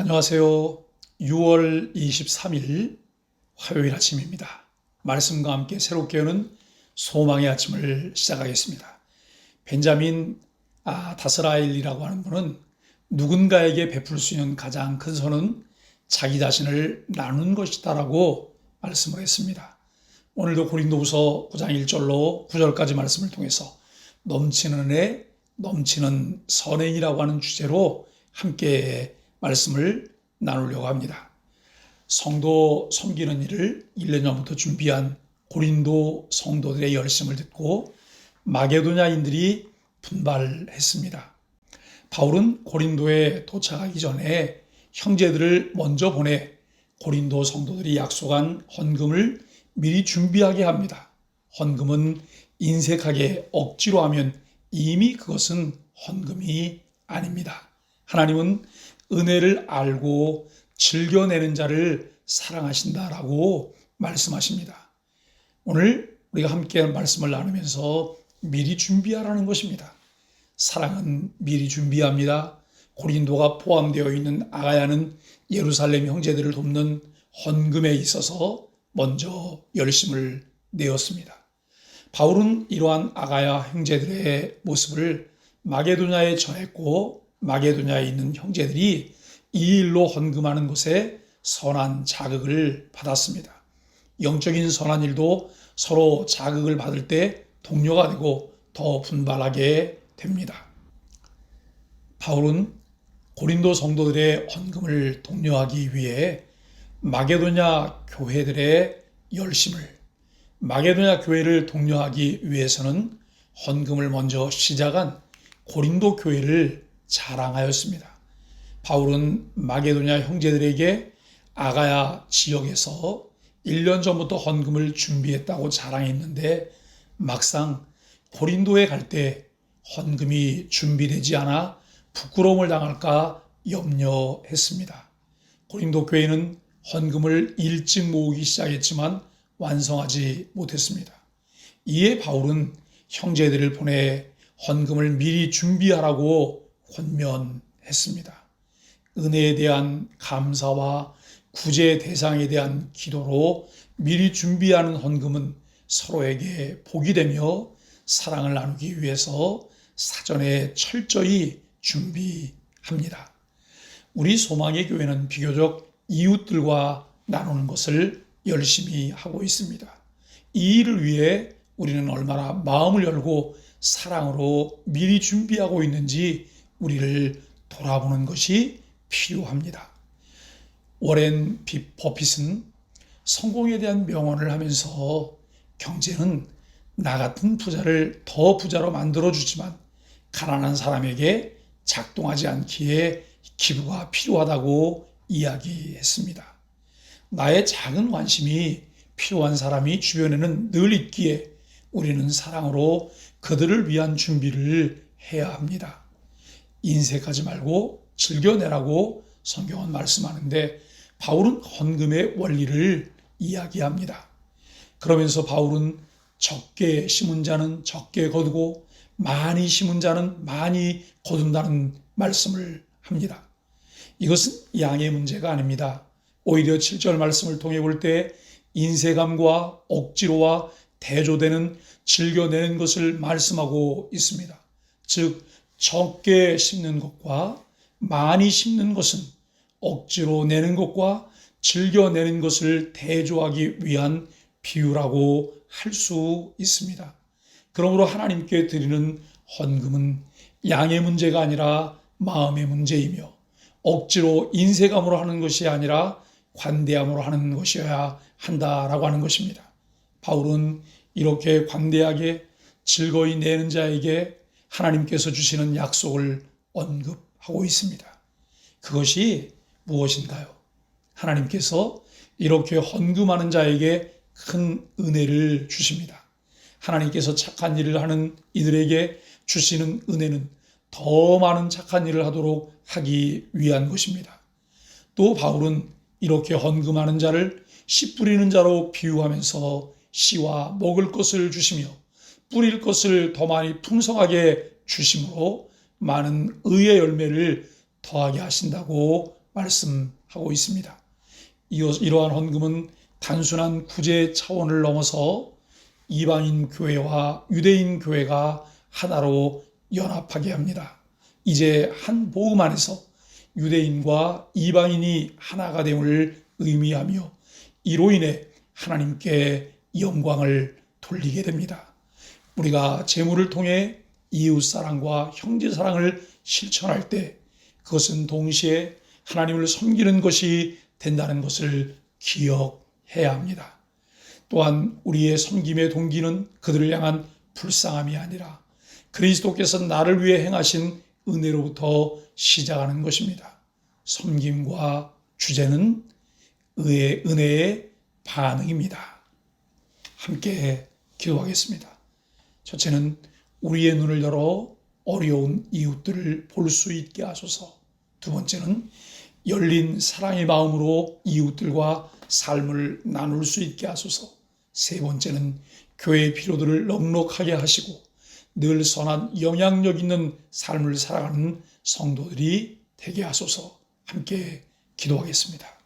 안녕하세요. 6월 23일 화요일 아침입니다. 말씀과 함께 새롭게 여는 소망의 아침을 시작하겠습니다. 벤자민 다스라일이라고 하는 분은 누군가에게 베풀 수 있는 가장 큰 선은 자기 자신을 나누는 것이다라고 말씀을 했습니다. 오늘도 고린도후서 9장 1절로 9절까지 말씀을 통해서 넘치는 은혜, 넘치는 선행이라고 하는 주제로 함께 말씀을 나누려고 합니다. 성도 섬기는 일을 1년 전부터 준비한 고린도 성도들의 열심을 듣고 마게도냐인들이 분발했습니다. 바울은 고린도에 도착하기 전에 형제들을 먼저 보내 고린도 성도들이 약속한 헌금을 미리 준비하게 합니다. 헌금은 인색하게 억지로 하면 이미 그것은 헌금이 아닙니다. 하나님은 은혜를 알고 즐겨내는 자를 사랑하신다라고 말씀하십니다. 오늘 우리가 함께 말씀을 나누면서 미리 준비하라는 것입니다. 사랑은 미리 준비합니다. 고린도가 포함되어 있는 아가야는 예루살렘 형제들을 돕는 헌금에 있어서 먼저 열심을 내었습니다. 바울은 이러한 아가야 형제들의 모습을 마게도냐에 전했고 마게도냐에 있는 형제들이 이 일로 헌금하는 것에 선한 자극을 받았습니다. 영적인 선한 일도 서로 자극을 받을 때 동료가 되고 더 분발하게 됩니다. 바울은 고린도 성도들의 헌금을 독려하기 위해 마게도냐 교회들의 열심을, 마게도냐 교회를 독려하기 위해서는 헌금을 먼저 시작한 고린도 교회를 자랑하였습니다. 바울은 마게도냐 형제들에게 아가야 지역에서 1년 전부터 헌금을 준비했다고 자랑했는데 막상 고린도에 갈 때 헌금이 준비되지 않아 부끄러움을 당할까 염려했습니다. 고린도 교회는 헌금을 일찍 모으기 시작했지만 완성하지 못했습니다. 이에 바울은 형제들을 보내 헌금을 미리 준비하라고 권면했습니다. 은혜에 대한 감사와 구제 대상에 대한 기도로 미리 준비하는 헌금은 서로에게 복이 되며 사랑을 나누기 위해서 사전에 철저히 준비합니다. 우리 소망의 교회는 비교적 이웃들과 나누는 것을 열심히 하고 있습니다. 이 일을 위해 우리는 얼마나 마음을 열고 사랑으로 미리 준비하고 있는지 우리를 돌아보는 것이 필요합니다. 워렌 버핏은 성공에 대한 명언을 하면서 경제는 나 같은 부자를 더 부자로 만들어주지만 가난한 사람에게 작동하지 않기에 기부가 필요하다고 이야기했습니다. 나의 작은 관심이 필요한 사람이 주변에는 늘 있기에 우리는 사랑으로 그들을 위한 준비를 해야 합니다. 인색하지 말고 즐겨내라고 성경은 말씀하는데 바울은 헌금의 원리를 이야기합니다. 그러면서 바울은 적게 심은 자는 적게 거두고 많이 심은 자는 많이 거둔다는 말씀을 합니다. 이것은 양의 문제가 아닙니다. 오히려 7절 말씀을 통해 볼 때 인색함과 억지로와 대조되는 즐겨내는 것을 말씀하고 있습니다. 즉 적게 심는 것과 많이 심는 것은 억지로 내는 것과 즐겨내는 것을 대조하기 위한 비유라고 할 수 있습니다. 그러므로 하나님께 드리는 헌금은 양의 문제가 아니라 마음의 문제이며 억지로 인색함으로 하는 것이 아니라 관대함으로 하는 것이어야 한다라고 하는 것입니다. 바울은 이렇게 관대하게 즐거이 내는 자에게 하나님께서 주시는 약속을 언급하고 있습니다. 그것이 무엇인가요? 하나님께서 이렇게 헌금하는 자에게 큰 은혜를 주십니다. 하나님께서 착한 일을 하는 이들에게 주시는 은혜는 더 많은 착한 일을 하도록 하기 위한 것입니다. 또 바울은 이렇게 헌금하는 자를 씨 뿌리는 자로 비유하면서 씨와 먹을 것을 주시며 뿌릴 것을 더 많이 풍성하게 주심으로 많은 의의 열매를 더하게 하신다고 말씀하고 있습니다. 이러한 헌금은 단순한 구제 차원을 넘어서 이방인 교회와 유대인 교회가 하나로 연합하게 합니다. 이제 한 복음 안에서 유대인과 이방인이 하나가 됨을 의미하며 이로 인해 하나님께 영광을 돌리게 됩니다. 우리가 재물을 통해 이웃사랑과 형제사랑을 실천할 때 그것은 동시에 하나님을 섬기는 것이 된다는 것을 기억해야 합니다. 또한 우리의 섬김의 동기는 그들을 향한 불쌍함이 아니라 그리스도께서 나를 위해 행하신 은혜로부터 시작하는 것입니다. 섬김과 주제는 은혜의 반응입니다. 함께 기도하겠습니다. 첫째는 우리의 눈을 열어 어려운 이웃들을 볼 수 있게 하소서. 두 번째는 열린 사랑의 마음으로 이웃들과 삶을 나눌 수 있게 하소서. 세 번째는 교회의 필요들을 넉넉하게 하시고 늘 선한 영향력 있는 삶을 살아가는 성도들이 되게 하소서. 함께 기도하겠습니다.